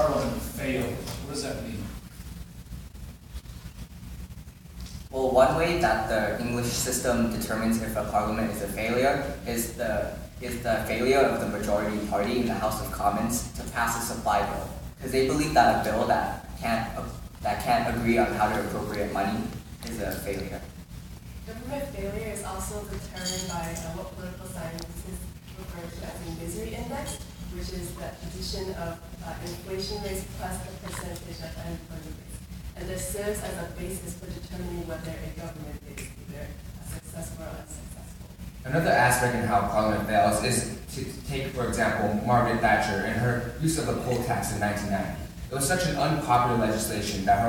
Parliament failed? What does that mean? Well, one way that the English system determines if a parliament is a failure is the failure of the majority party in the House of Commons to pass a supply bill, because they believe that a bill that can't agree on how to appropriate money is a failure. Government failure is also determined by what political scientists refer to as the misery index, which is the addition of inflation rates plus the percentage of unemployment rates. And this serves as a basis for determining whether a government is either successful or unsuccessful. Another aspect in how Parliament fails is to take, for example, Margaret Thatcher and her use of the poll tax in 1990. It was such an unpopular legislation that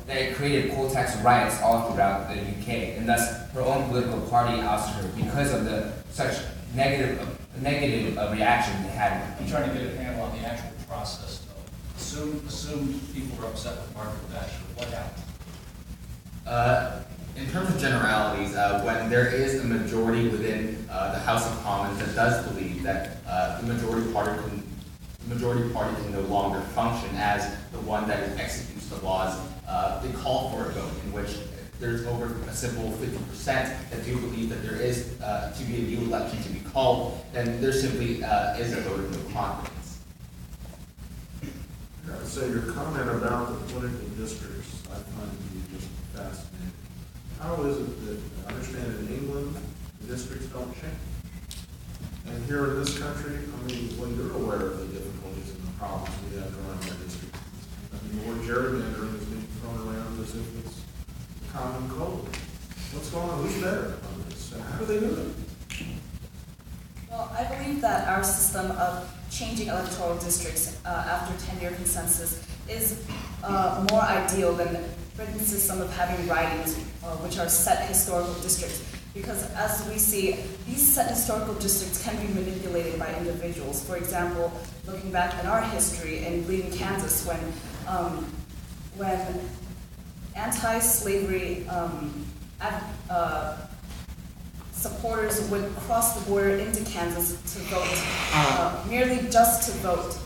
it created poll tax riots all throughout the UK, and thus her own political party ousted her because of such negative reaction they had. I'm trying to get a handle on the actual process, though. Assume people were upset with Margaret Thatcher. What happened? In terms of generalities, when there is a majority within the House of Commons that does believe that the majority party can no longer function as the one that executes the laws, they call for a vote in which there's over a simple 50% that do believe that there is to be a new election to be called, then there simply is a vote of no confidence. I would say your comment about the political districts, I find to be just fascinating. How is it that, I understand in England, the districts don't change? And here in this country, I mean, well, you're aware of the difficulties and the problems we have around our district. I mean, the word gerrymandering is being thrown around as if it's a common cold. What's going on? Who's better on this? How do they do it? Well, I believe that our system of changing electoral districts after 10-year consensus is more ideal than Britain's system of having ridings, which are set historical districts. Because as we see, these set historical districts can be manipulated by individuals. For example, looking back at our history in Bleeding, Kansas, when anti-slavery supporters would cross the border into Kansas to vote, merely just to vote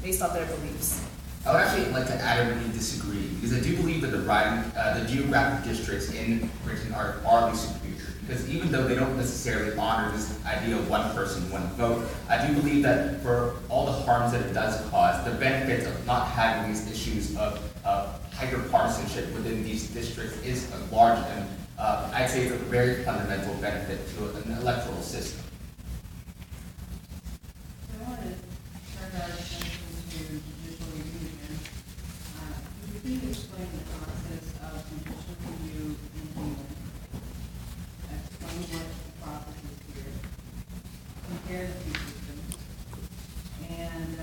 based on their beliefs. I would actually like to adamantly disagree, because I do believe that the geographic districts in Britain are far superior. Because even though they don't necessarily honor this idea of one person, one vote, I do believe that for all the harms that it does cause, the benefits of not having these issues of hyper partisanship within these districts is a large and I'd say it's a very fundamental benefit to an electoral system. I want to turn our attention to judicial review again. Could you explain the process of judicial review in England? Explain what the process is here. Compare the two systems. And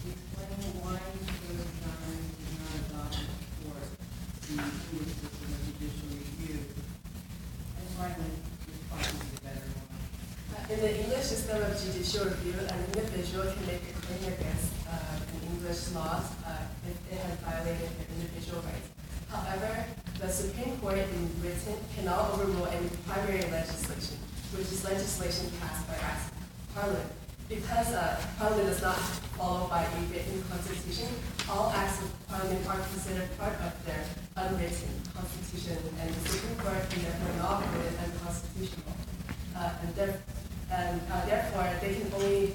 explain why those designs did not adopt or support the English system of judicial review. And finally, which process is better one. In the English system of judicial review, an individual can make a claim against an English laws if it has violated their individual rights. However, the Supreme Court in Britain cannot overrule any primary legislation, which is legislation passed by acts of Parliament. Because Parliament does not follow by a written constitution, all acts of Parliament are considered part of their unwritten constitution, and the Supreme Court can therefore not rule it unconstitutional. Therefore, they can only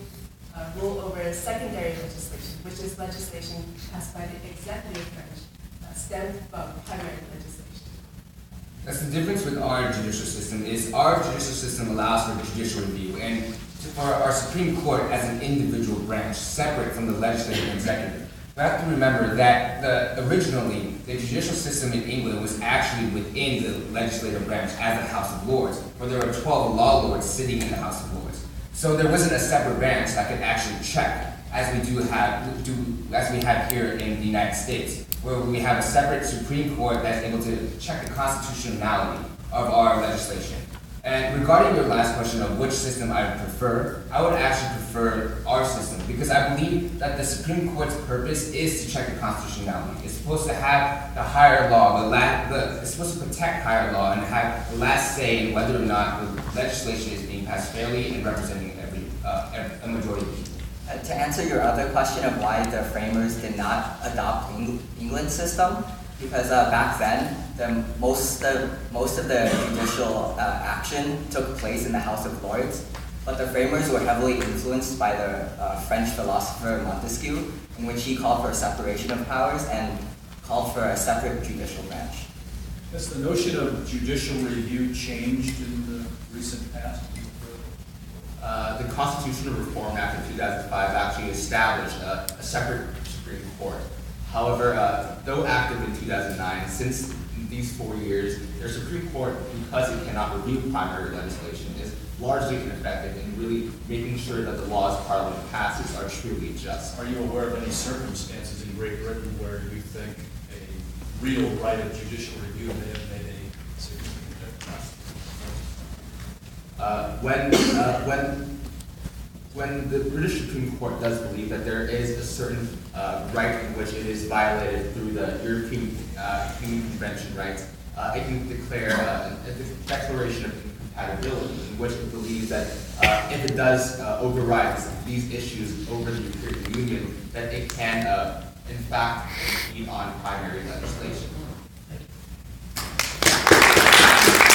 rule over secondary legislation, which is legislation passed by the executive branch, stemmed from primary legislation. That's the difference with our judicial system is our judicial system allows for judicial review, and for our Supreme Court as an individual branch, separate from the legislative and executive. We have to remember that originally, the judicial system in England was actually within the legislative branch as the House of Lords, where there were 12 law lords sitting in the House of Lords. So there wasn't a separate branch that could actually check, as we have here in the United States, where we have a separate Supreme Court that's able to check the constitutionality of our legislation. And regarding your last question of which system I would prefer, I would actually prefer our system, because I believe that the Supreme Court's purpose is to check the constitutionality. It's supposed to have the higher law, it's supposed to protect higher law and have the last say in whether or not the legislation is being passed fairly and representing a majority of people. To answer your other question of why the framers did not adopt England's system, because back then, most of the judicial action took place in the House of Lords, but the framers were heavily influenced by the French philosopher Montesquieu, in which he called for a separation of powers and called for a separate judicial branch. Has the notion of judicial review changed in the recent past? The Constitutional Reform Act of 2005 actually established a separate Supreme Court. However, though active in 2009, since these 4 years, their Supreme Court, because it cannot review primary legislation, is largely ineffective in really making sure that the laws Parliament passes are truly just. Are you aware of any circumstances in Great Britain where you think a real right of judicial review may have made a significant difference? When the British Supreme Court does believe that there is a certain right in which it is violated through the European Union Convention rights, it can declare a declaration of incompatibility in which it believes that if it does override these issues over the European Union, that it can in fact impede on primary legislation.